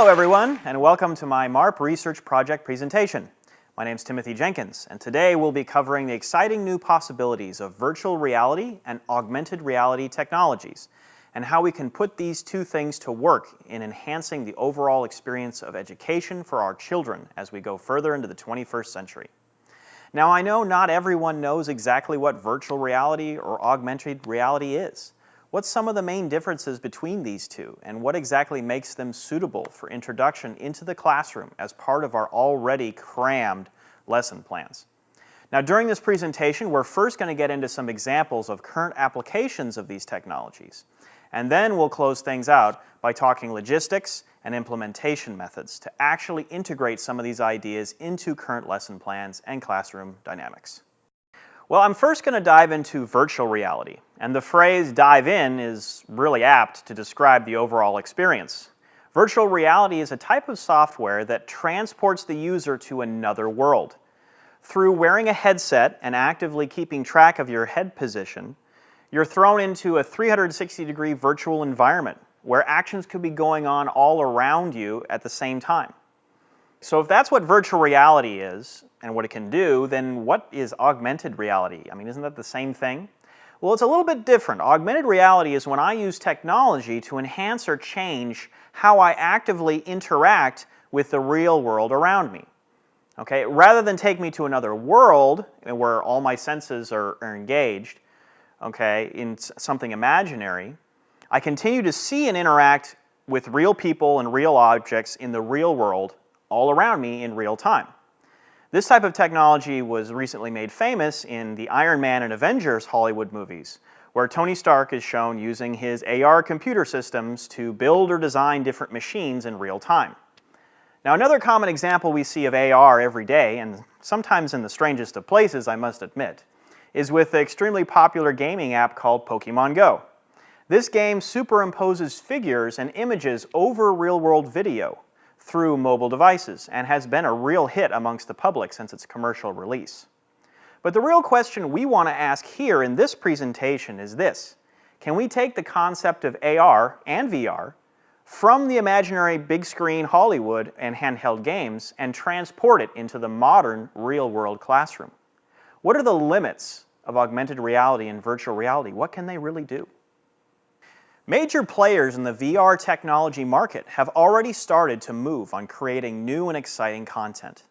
Hello everyone, and welcome to my MARP research project presentation. My name is Timothy Jenkins, and today we'll be covering the exciting new possibilities of virtual reality and augmented reality technologies, and how we can put these two things to work in enhancing the overall experience of education for our children as we go further into the 21st century. Now, I know not everyone knows exactly what virtual reality or augmented reality is. What's some of the main differences between these two, and what exactly makes them suitable for introduction into the classroom as part of our already crammed lesson plans? Now, during this presentation, we're first going to get into some examples of current applications of these technologies, and then we'll close things out by talking logistics and implementation methods to actually integrate some of these ideas into current lesson plans and classroom dynamics. Well, I'm first going to dive into virtual reality, and the phrase dive in is really apt to describe the overall experience. Virtual reality is a type of software that transports the user to another world. Through wearing a headset and actively keeping track of your head position, you're thrown into a 360-degree virtual environment where actions could be going on all around you at the same time. So if that's what virtual reality is, and what it can do, then what is augmented reality? I mean, isn't that the same thing? Well, it's a little bit different. Augmented reality is when I use technology to enhance or change how I actively interact with the real world around me. Okay? Rather than take me to another world where all my senses are engaged, okay, in something imaginary, I continue to see and interact with real people and real objects in the real world all around me in real time. This type of technology was recently made famous in the Iron Man and Avengers Hollywood movies, where Tony Stark is shown using his AR computer systems to build or design different machines in real time. Now, another common example we see of AR every day, and sometimes in the strangest of places, I must admit, is with the extremely popular gaming app called Pokemon Go. This game superimposes figures and images over real-world video through mobile devices and has been a real hit amongst the public since its commercial release. But the real question we want to ask here in this presentation is this: can we take the concept of AR and VR from the imaginary big screen Hollywood and handheld games and transport it into the modern real-world classroom? What are the limits of augmented reality and virtual reality? What can they really do? Major players in the VR technology market have already started to move on creating new and exciting content.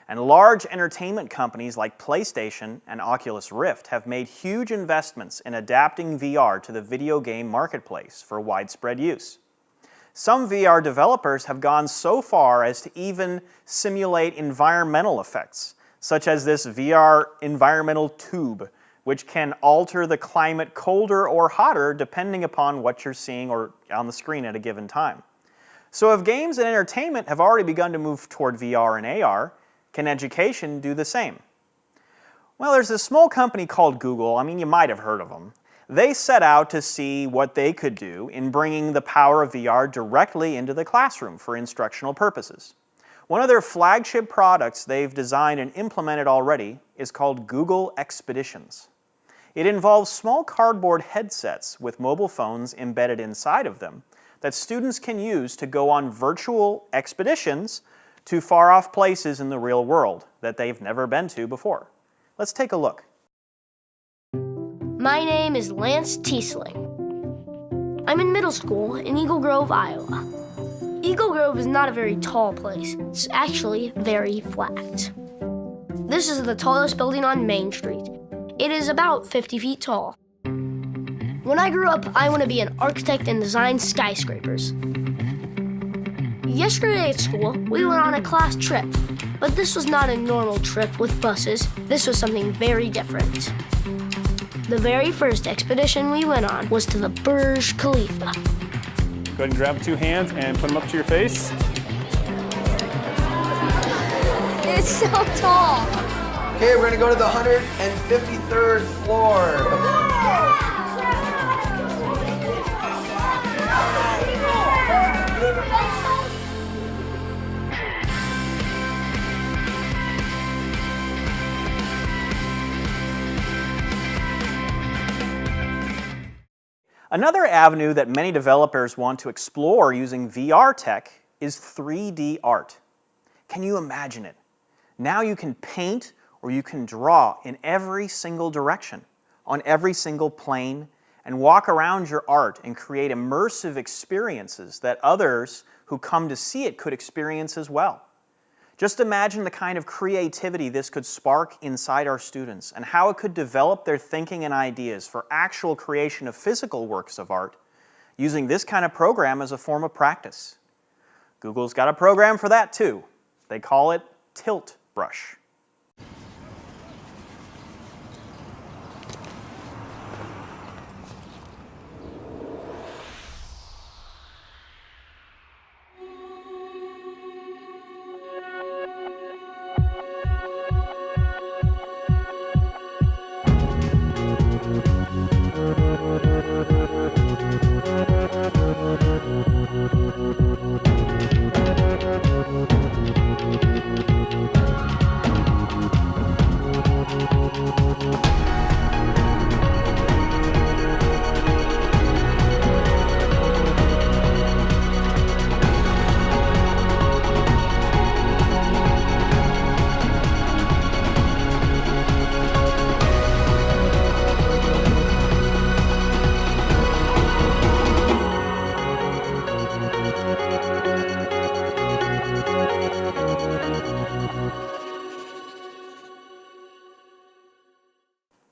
And large entertainment companies like PlayStation and Oculus Rift have made huge investments in adapting VR to the video game marketplace for widespread use. Some VR developers have gone so far as to even simulate environmental effects, such as this VR environmental tube, which can alter the climate colder or hotter depending upon what you're seeing or on the screen at a given time. So if games and entertainment have already begun to move toward VR and AR, can education do the same? Well, there's a small company called Google. I mean, you might have heard of them. They set out to see what they could do in bringing the power of VR directly into the classroom for instructional purposes. One of their flagship products they've designed and implemented already is called Google Expeditions. It involves small cardboard headsets with mobile phones embedded inside of them that students can use to go on virtual expeditions to far-off places in the real world that they've never been to before. Let's take a look. My name is Lance Tiesling. I'm in middle school in Eagle Grove, Iowa. Eagle Grove is not a very tall place. It's actually very flat. This is the tallest building on Main Street. It is about 50 feet tall. When I grew up, I want to be an architect and design skyscrapers. Yesterday at school, we went on a class trip, but this was not a normal trip with buses. This was something very different. The very first expedition we went on was to the Burj Khalifa. Go ahead and grab two hands and put them up to your face. It's so tall. Okay, we're gonna go to the 153rd floor. Another avenue that many developers want to explore using VR tech is 3D art. Can you imagine it? Now you can paint or you can draw in every single direction, on every single plane, and walk around your art and create immersive experiences that others who come to see it could experience as well. Just imagine the kind of creativity this could spark inside our students and how it could develop their thinking and ideas for actual creation of physical works of art using this kind of program as a form of practice. Google's got a program for that too. They call it Tilt Brush.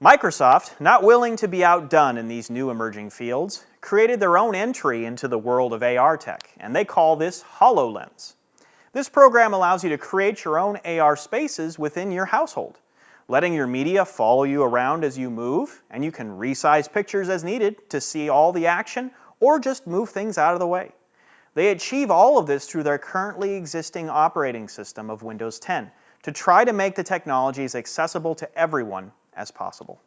Microsoft, not willing to be outdone in these new emerging fields, created their own entry into the world of AR tech, and they call this HoloLens. This program allows you to create your own AR spaces within your household, letting your media follow you around as you move, and you can resize pictures as needed to see all the action or just move things out of the way. They achieve all of this through their currently existing operating system of Windows 10 to try to make the technology as accessible to everyone as possible.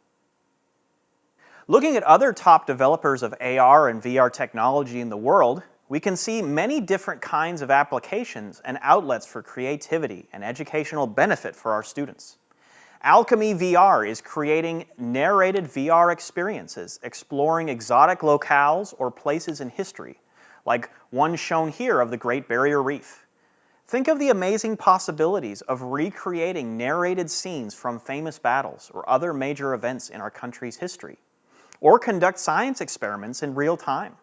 Looking at other top developers of AR and VR technology in the world, we can see many different kinds of applications and outlets for creativity and educational benefit for our students. Alchemy VR is creating narrated VR experiences, exploring exotic locales or places in history, like one shown here of the Great Barrier Reef. Think of the amazing possibilities of recreating narrated scenes from famous battles or other major events in our country's history, or conduct science experiments in real time.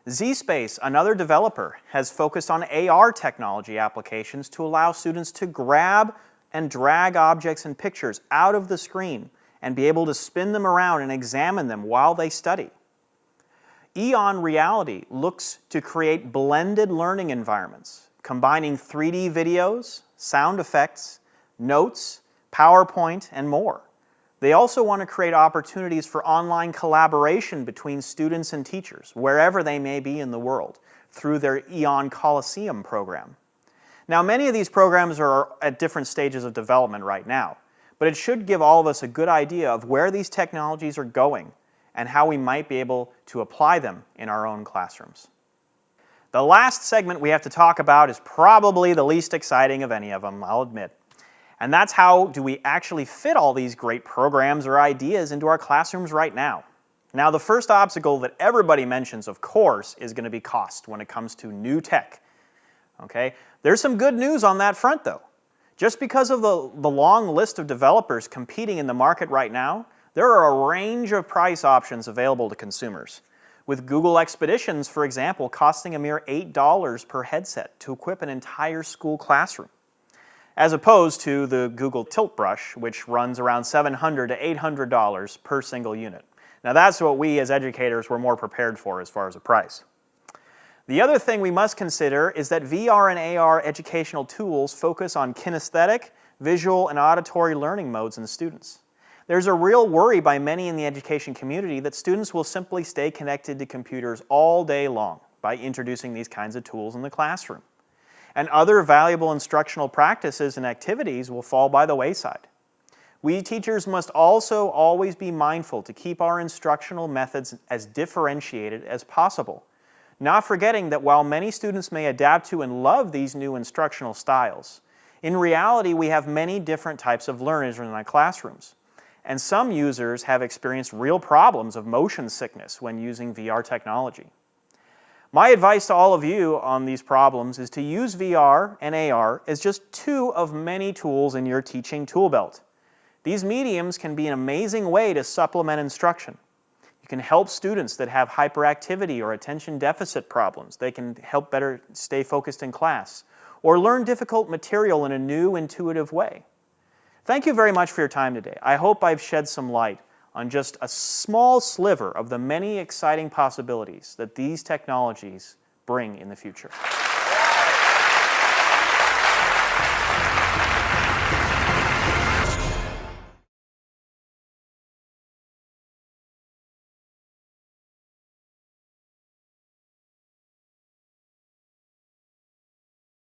ZSpace, another developer, has focused on AR technology applications to allow students to grab and drag objects and pictures out of the screen and be able to spin them around and examine them while they study. Eon Reality looks to create blended learning environments, combining 3D videos, sound effects, notes, PowerPoint, and more. They also want to create opportunities for online collaboration between students and teachers, wherever they may be in the world, through their Eon Coliseum program. Now, many of these programs are at different stages of development right now, but it should give all of us a good idea of where these technologies are going and how we might be able to apply them in our own classrooms. The last segment we have to talk about is probably the least exciting of any of them, I'll admit. And that's how do we actually fit all these great programs or ideas into our classrooms right now. Now, the first obstacle that everybody mentions, of course, is going to be cost when it comes to new tech. Okay? There's some good news on that front, though. Just because of the long list of developers competing in the market right now, there are a range of price options available to consumers, with Google Expeditions, for example, costing a mere $8 per headset to equip an entire school classroom, as opposed to the Google Tilt Brush, which runs around $700 to $800 per single unit. Now that's what we as educators were more prepared for as far as a price. The other thing we must consider is that VR and AR educational tools focus on kinesthetic, visual, and auditory learning modes in students. There's a real worry by many in the education community that students will simply stay connected to computers all day long by introducing these kinds of tools in the classroom. And other valuable instructional practices and activities will fall by the wayside. We teachers must also always be mindful to keep our instructional methods as differentiated as possible, not forgetting that while many students may adapt to and love these new instructional styles, in reality we have many different types of learners in our classrooms. And some users have experienced real problems of motion sickness when using VR technology. My advice to all of you on these problems is to use VR and AR as just two of many tools in your teaching tool belt. These mediums can be an amazing way to supplement instruction. You can help students that have hyperactivity or attention deficit problems. They can help better stay focused in class or learn difficult material in a new, intuitive way. Thank you very much for your time today. I hope I've shed some light on just a small sliver of the many exciting possibilities that these technologies bring in the future.